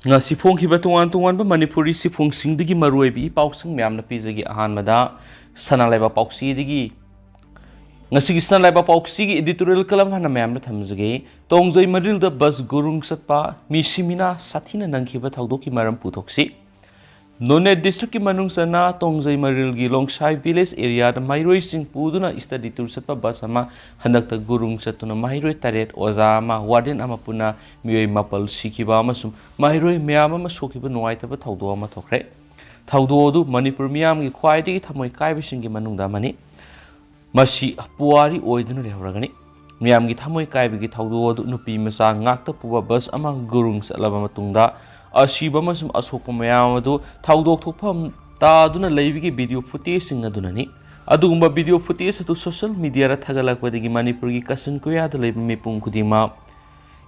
ngasi phongkhiba tongan tongan ba Manipuri sifungsingdigi maruibi pausing myamna pijagi ahanmada sanalaiba pausidigi ngasi sanalaiba pausigi editorial kalam hana myamna thamjage tongjai maril da bus gurung satpa misimina sathina nangkhiba thaudoki maram puthoksi None district ki manung sana tongjai maril gi longsai village area da mairoi sing puduna study tour satpa bus ama handak ta gurung satuna mairoi taret oza ma warden ama puna mioi mapal sikiba amasum mairoi myam ama sokiba nuai ta thaudo ama thokre thaudo du Manipur miyam gi khwaidagi thamoi kaiba sing gi manung da mani masi Puwari oiduna rehragani miyam gi thamoi kaiba gi thaudo du nupi masa ngakta puba bus ama gurung satlaba matungda Ashiba masum asokpa mayam adu thoudok thokpham taduna leibigi video footage sing adunani adugumba video footage atu social media ra thagalakpadagi Manipur gi kasan koya da leib mipung khudima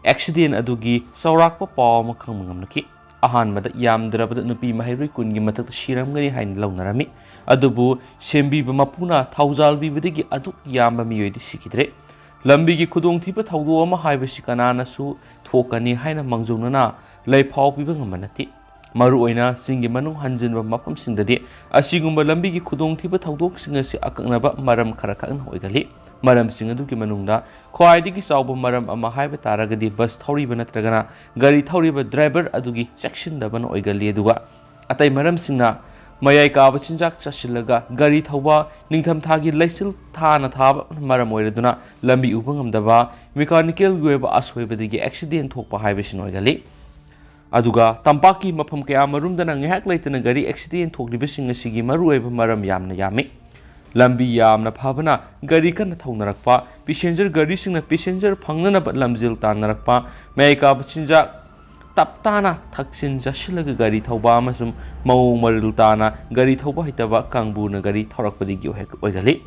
accident adugi saurakpa paw ma khangmangamnaki ahan mada yamdrabada nupi mahairoi kun gi matak shiramgani hain launarami adubu sembi ba mapuna thoujal bibadagi adu yamba miyoidi sikidre lambi gi khudong thipa thaudo ama haibasi kanana su thokani haina mangjunana Laipau piba ngamanati maru oina singi manung hanjinba mapam singdadi asigumba lambi gi khudong thiba thaudok singa si akaknaba maram khara khakn hoigali maram singa du ki manungda khwaidagi chawba maram ama haiba taragadi bus thoriba natragana gari thoriba driver adugi section daban oigali aduga atai maram singna mayai ka bachinjak chasilaga gari thauba ningtham thagi laisil thana thaba maram oiraduna lambi ubangamdaba mechanical goeba ashoibadigi accident thokpa haiba sinoigali Aduga tampaki mafam kaya marumdana ngihak laitana gari accident thokliba singa sigi maruiba maram yamna yami lambi yamna phabana gari kana thaunarakpa passenger gari singna passenger phangnana ba lamjil tanarakpa maika bachinja taptana thaksin jasilaga gari thauba amasum mau maril tana gari thauba hitaba kangbuna gari thorakpadi gi oigali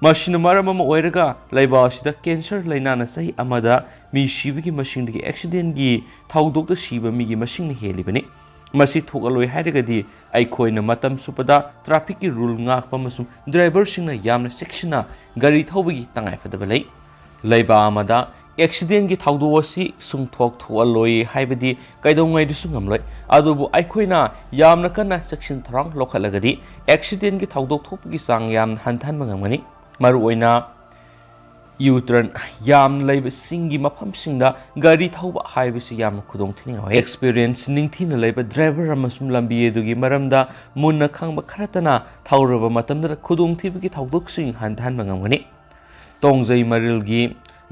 Machine maramama oiraga laiba sida cancer lainana sahi amada mi shibigi machine gi accident gi thaudok da shiba mi gi machine ni helibani masi thogaloi hairagadi ai khoina matam supada traffic ki rule ngak pamasum driver singna yamna sectiona gari thawbagi tangai fadabalai laiba amada accident gi thaudo wasi sungthok thoaloi haibadi kaidongai du sungamloi adubu ai khoina yamna kana section thrang lokhalagadi accident gi thaudok thopgi sang yam hantan mangamani maru oina U-turn yam laiba singi mafam singda gari thauba haibasi yam khudong thininga experience ningthina laiba driver amasum lambi edugi maramda munna khangba kharatana thauraba matamda khudong thibagi thaudok sing hantan mangamgani tongjai marilgi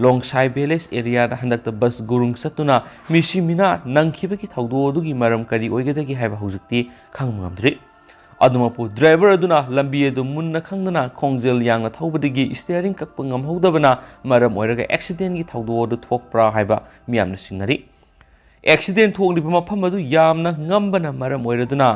longsai village area da handakta bus gurung satuna misimina nangkhibagi thaudo dugi maram kari oigadagi haiba hujukti khangmangamdri Adumapu driver aduna lambi edu munna khangdana khongjel yangna thaubadigi steering kakpa ngamhodabana maram oiraga accident gi thaudo du thokpra haiba miyamna singnari accident thokliba mafam adu yamna ngambana maram oiraduna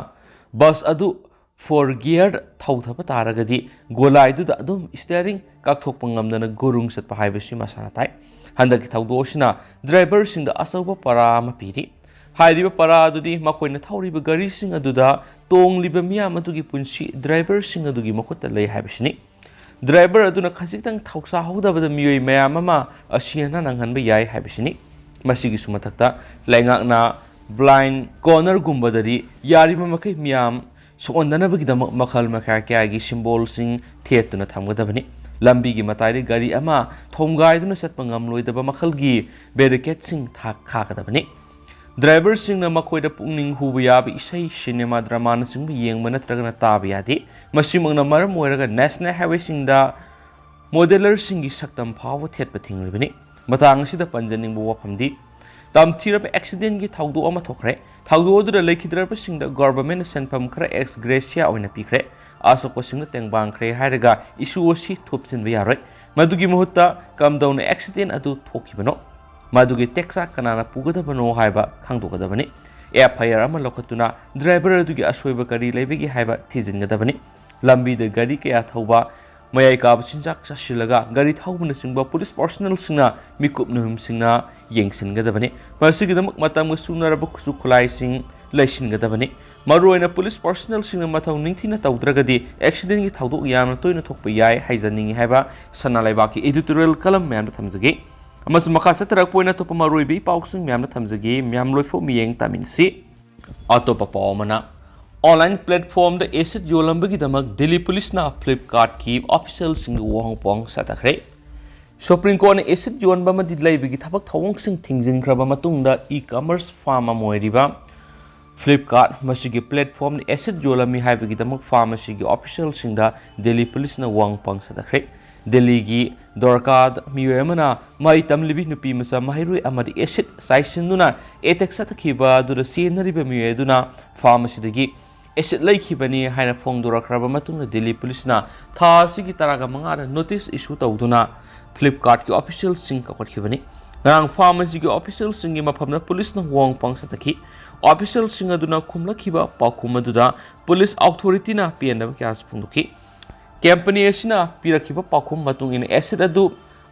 bus adu for gear thauthaba taragadi golai du da adum steering kakthokpa ngamdana gurung satpa haiba si masana tai handaki thaudo sina driver singda asauba para ma piri Hairiba para adudi makoina thauriba gari sing aduda tongliba miyam adugi punsi driver sing adugi makhutta lei haibisini driver aduna khajitang thausa hodabada miyoi mayam ama asiana nanghanba yai haibisini masigi sumathakta laingakna blind corner gumbadari yariba makai miyam sondana bagi makhal makha kya gi symbol sing thetuna thamgadabani lambi gi matai gari ama thomgaiduna satpangam loidaba makhal gi barricade sing thak khakadabani Driver singna makoida pungning hubu yabi isai cinema drama na singbu yengba natragana tabi yadi masimangna maram oiraga national highway singda modeler singi saktam phawa thetpa thinglibani matang sida panjaningbu wafamdi tamthiraba accident gi thaudo ama thokre thaudo dura leikhidraba singda government senpam khara ex gracia oina pikre asokpa singna tengbang khre hairaga issue osi thopsinba yaroi madugi muhutta kam down accident adu thokibano Madugi teksa kanana pugadabano haiba khangdokadabani FIR ama lokatuna driver adugi ashoiba gari leibegi haiba thijingadabani lambi de gari kaya thauba mayai ka bachinjak chasilaga gari thaubuna singba police personnel singna mikupnum singna yengsingadabani masigidamak matamga sunaraba khusu khulai sing laisingadabani maruina police personnel singna mathau ningthina tawdragadi accident gi thaudok yamna toina thokpa yai haijaningi haiba sanalaibaki editorial kalam man thamjagi ꯑꯃꯁꯨꯡ ꯃꯈꯥ ꯆꯠꯊꯔꯛꯄ ꯑꯣꯏꯅ ꯑꯇꯣꯞꯄ ꯃꯔꯨꯑꯣꯏꯕ ꯄꯥꯎꯁꯤꯡ ꯃꯌꯥꯝꯅ ꯊꯝꯖꯒꯦ ꯃꯌꯥꯝ ꯂꯣꯏꯐꯥꯎ ꯃꯤꯠꯌꯦꯡ ꯇꯥꯃꯤꯟꯅꯁꯤ ꯑꯇꯣꯞꯄ ꯄꯥꯎ ꯑꯃꯅ ऑनलाइन प्लेटफॉर्म द एसिड योलंबगीदमक दिल्ली पुलिसना फ्लिपकार्ट की ऑफिशियल सिंग वोंग पोंग सतखरे सुप्रीम कोर्ट ने एसिड योनबा मदि लैबगी थबक थवोंग सिंग थिंजिनख्रबा मतुंगदा ई कॉमर्स फार्म मोइरिबा फ्लिपकार्ट मसिगी प्लेटफॉर्म ने एसिड योलमी हाइबगीदमक फार्म मसिगी ऑफिशियल सिंगदा दिल्ली पुलिसना वोंग पोंग सतखरे दिल्ली की दौरकाद मियोमना मई तमलिबी नुपी मसा महिरुई अमदि एसिड साइसिनुना एटेक सतखिबा दुर सेनरिबा मियोदुना फार्म मसिदगी एसिड लैखिबनी हाइना फोंदोरख्रबा मतुंगना दिल्ली पुलिसना था सिगी तरागा मंगादा नोटिस इशू तौदुना फ्लिपकार्ट की official Singh कखिबनी ngang pharmacy ki official singi mafamna police na wong pang sataki official singa duna khumlakhiba pakhum aduda police authority na pnm kyas phungduki company asina pirakhiba pakhum matung in acid adu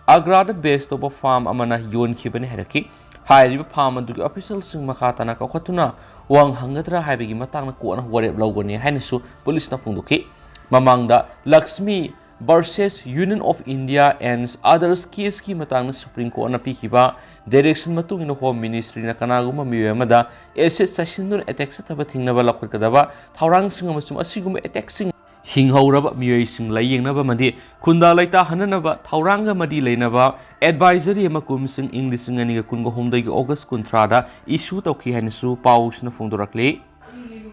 agra da base to farm amana yon khibani haraki hairiba farm adu ki official sing makha na ka khatuna wang hangadra haibigi matang na ko na warep lawgoni hainisu police na phungduki mamangda lakshmi versus Union of India and others case ki matang na Supreme Court na pikiba direction matung ino Home Ministry na kanaguma miyamada asset session dun attack sa taba thingna ba lakot kadaba thaurang singa masum asiguma attack sing hinghauraba miyoi sing layeng na ba madi khunda laita hanana ba thauranga madi leina ba advisory ma kum sing English sing ani ga kun go homdai ga August 13 da issue tawki hanisu paus na phongdorakle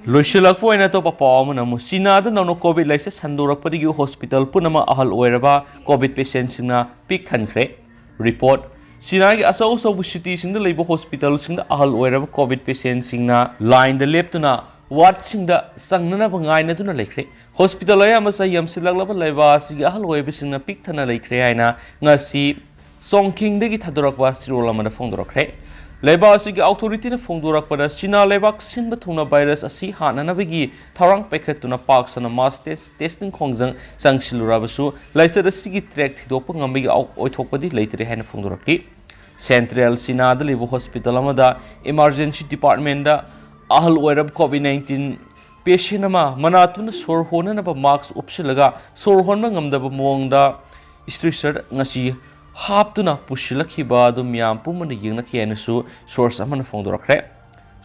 लोइसलक पोइना तो पापाव मन मुसिना द ननो covid लाइसे संदोरक पदिगी हॉस्पिटल पुनमा अहल ओइरबा कोविड पेशेंट सिंगना पिक थनख्रे रिपोर्ट सिना की असौ असौ सिटी सिंग द लेबो हॉस्पिटल सिंग द अहल ओइरबा कोविड पेशेंट सिंगना लाइन द लेप्तुना वार्ड सिंग द संगना बंगाइना तुना लेख्रे हॉस्पिटल या मसा यमसिलक लेबा सिग अहल ओइबे सिंगना पिक थना लेख्रे आइना ngasi songking दगी थदोरकवा सिरोला मन फोंदोरख्रे लेबासी की अथॉरिटी ने फोंदोरकपदा सिना लेबाक सिनबा थुना वायरस असि हाननाबगी थौरांग पैखतुना पाक सना मास टेस्टिंग खोंजंग संगसिलुराबसु लाइसर असिगी ट्रैक थिदोप ngambigi ओइथोकपदि लेतरे हैन फोंदोरकि सेंट्रल सिना द लेबो हॉस्पिटल अमदा इमरजेंसी डिपार्टमेंट दा अहल ओइरब कोविड-19 पेशेंट अमा मनातुना सोर होननबा मास्क उपसिलगा सोर होनबा ngamdaba मोंगदा स्ट्रिक्चर ngasi हापतुना पुशिलखिबा दु म्याम पुमन यंगना खेनसु सोर्स अमन फोंदोरख्रे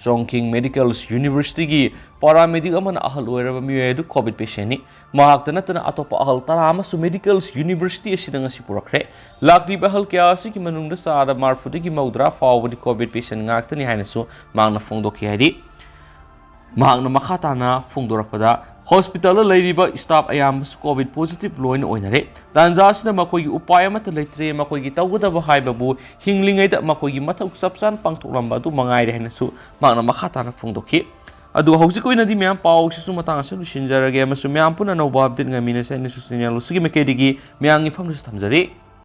जोंकिंग मेडिकल यूनिवर्सिटी की पैरामेडिक अमन अहल ओइरबा मियेदु कोविड पेशेंट नि महाक्ता नतना अतोप अहल तरामसु मेडिकल यूनिवर्सिटी असिदंग असि पुरख्रे लाक्लिबा हल क्या असि कि मनुंगदा सादा मारफुदि की मौद्रा फावबदि कोविड पेशेंट ngaktani हाइनसु मांगना फोंदोखि हाइदि महाक्ना मखाताना फोंदोरखपदा हॉस्पिटल लेरिबा स्टाफ अयाम कोविड पॉजिटिव लोइन ओइनरे तांजासना मकोगी उपाय मत लेत्रे मकोगी तौगदब हाइबबु हिंगलिंगैदा मकोगी मथौ सबसान पांथोकलंबा दु मंगाइ रहनसु मांगना मखाताना फोंदोखि अदु हौजिक ओइनदि म्याम पाउ सिसु मतंग असे लुसिनजरगे मसु म्याम पुना नौबा अपडेट ngami ne से निसु सिनियल सुगी मेकेदिगी म्यांगि फंगसु थमजरी